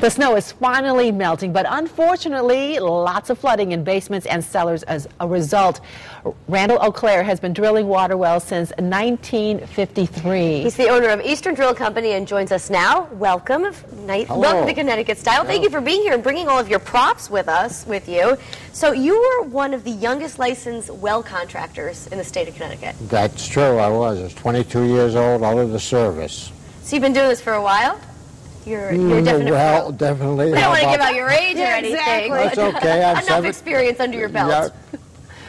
The snow is finally melting, but unfortunately, lots of flooding in basements and cellars as a result. Randall Auclair has been drilling water wells since 1953. He's the owner of Eastern Drill Company and joins us now. Welcome. Welcome to Connecticut Style. Thank you for being here and bringing all of your props with you. So you were one of the youngest licensed well contractors in the state of Connecticut. That's true. I was 22 years old, out of the service. So you've been doing this for a while? You're definitely well, definitely. We don't want to give out your age or anything. Exactly. That's okay. Enough experience under your belt. Yeah.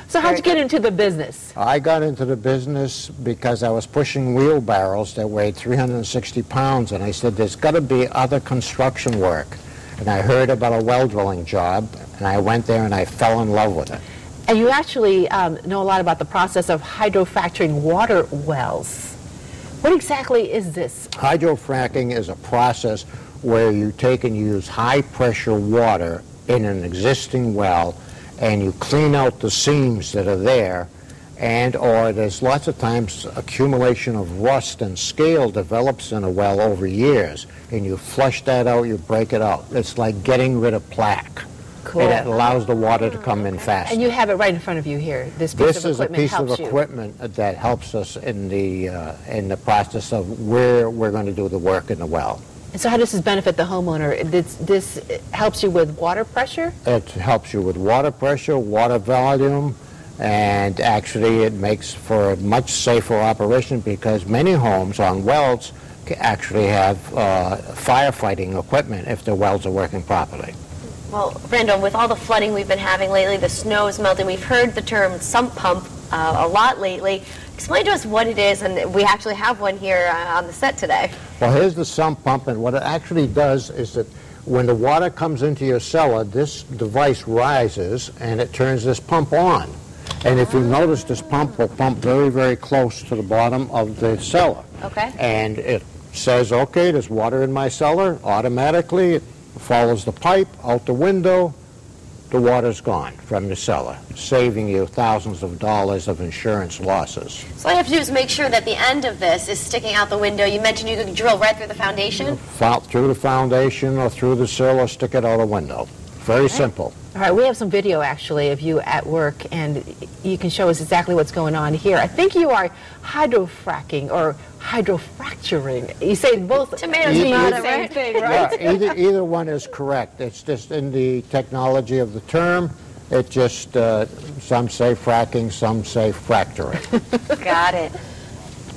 So how'd you get into the business? I got into the business because I was pushing wheelbarrows that weighed 360 pounds, and I said, there's got to be other construction work. And I heard about a well drilling job, and I went there and I fell in love with it. And you actually know a lot about the process of hydrofracturing water wells. What exactly is this? Hydrofracking is a process where you take and use high-pressure water in an existing well, and you clean out the seams that are there, or there's lots of times accumulation of rust and scale develops in a well over years, and you flush that out, you break it out. It's like getting rid of plaque. Cool. And it allows the water to come in faster. And you have it right in front of you here. This piece of equipment helps you. This is a piece of equipment that helps us in the process of where we're going to do the work in the well. And so how does this benefit the homeowner? This helps you with water pressure? It helps you with water pressure, water volume, and actually it makes for a much safer operation because many homes on wells actually have firefighting equipment if the wells are working properly. Well, Randall, with all the flooding we've been having lately, the snow is melting. We've heard the term sump pump a lot lately. Explain to us what it is, and we actually have one here on the set today. Well, here's the sump pump, and what it actually does is that when the water comes into your cellar, this device rises, and it turns this pump on. And if you notice, this pump will pump very, very close to the bottom of the cellar. Okay. And it says, okay, there's water in my cellar. Automatically, it follows the pipe out the window, the water's gone from the cellar, saving you thousands of dollars of insurance losses. So all you have to do is make sure that the end of this is sticking out the window. You mentioned you could drill right through the foundation? Through the foundation or through the sill or stick it out the window. Very simple. All right, we have some video actually of you at work, and you can show us exactly what's going on here. I think you are hydrofracking or hydrofracturing. You say both tomatoes mean the same same thing, right? Yeah, either one is correct. It's just in the technology of the term. It just, some say fracking, some say fracturing. Got it.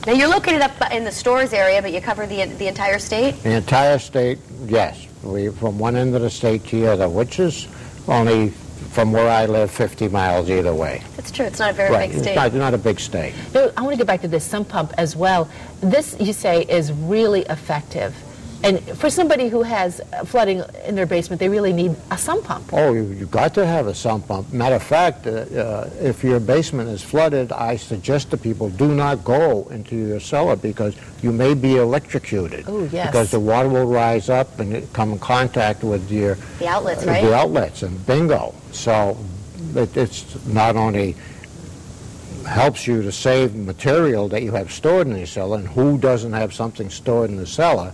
Now you're located up in the Storrs area, but you cover the entire state? The entire state, yes. From one end of the state to the other, which is only from where I live 50 miles either way. That's true. It's not a very big state. It's not a big state. No, I want to get back to this sump pump as well. This, you say, is really effective. And for somebody who has flooding in their basement, they really need a sump pump. Oh, you've got to have a sump pump. Matter of fact, if your basement is flooded, I suggest to people do not go into your cellar because you may be electrocuted. Oh, yes. Because the water will rise up and come in contact with the outlets, right? The outlets, and bingo. So it's not only helps you to save material that you have stored in your cellar, and who doesn't have something stored in the cellar?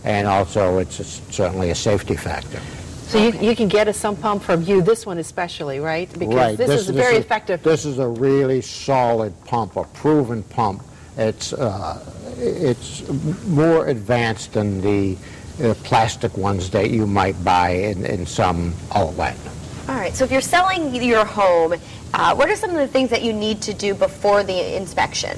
And also, it's certainly a safety factor. So you can get a sump pump from you, this one especially, right? Because this is very effective. This is a really solid pump, a proven pump. It's more advanced than the plastic ones that you might buy in some outlet. All right, so if you're selling your home, what are some of the things that you need to do before the inspection?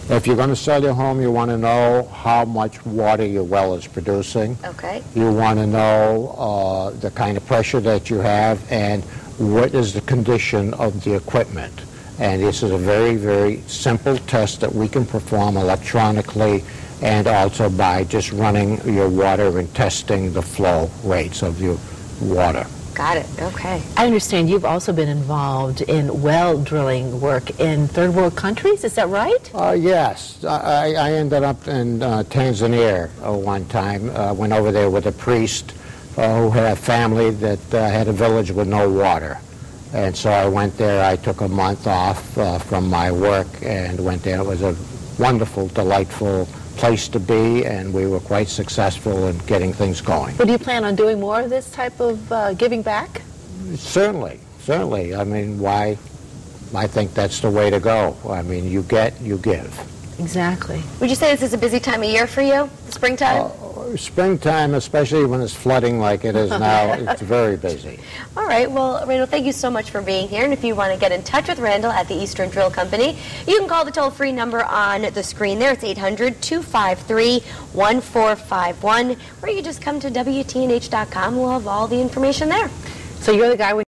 If you're going to sell your home, you want to know how much water your well is producing. Okay. You want to know the kind of pressure that you have and what is the condition of the equipment. And this is a very, very simple test that we can perform electronically and also by just running your water and testing the flow rates of your water. Got it. Okay. I understand you've also been involved in well drilling work in third world countries. Is that right? Yes. I ended up in Tanzania one time. Went over there with a priest who had a family that had a village with no water. And so I went there. I took a month off from my work and went there. It was a wonderful, delightful place to be, and we were quite successful in getting things going. But do you plan on doing more of this type of giving back? Certainly, certainly. I mean, why? I think that's the way to go. I mean, you get, you give. Exactly. Would you say this is a busy time of year for you, the springtime? Springtime, especially when it's flooding like it is now, it's very busy. All right. Well, Randall, thank you so much for being here. And if you want to get in touch with Randall at the Eastern Drill Company, you can call the toll-free number on the screen there. It's 800-253-1451, or you just come to WTNH.com. We'll have all the information there. So you're the guy we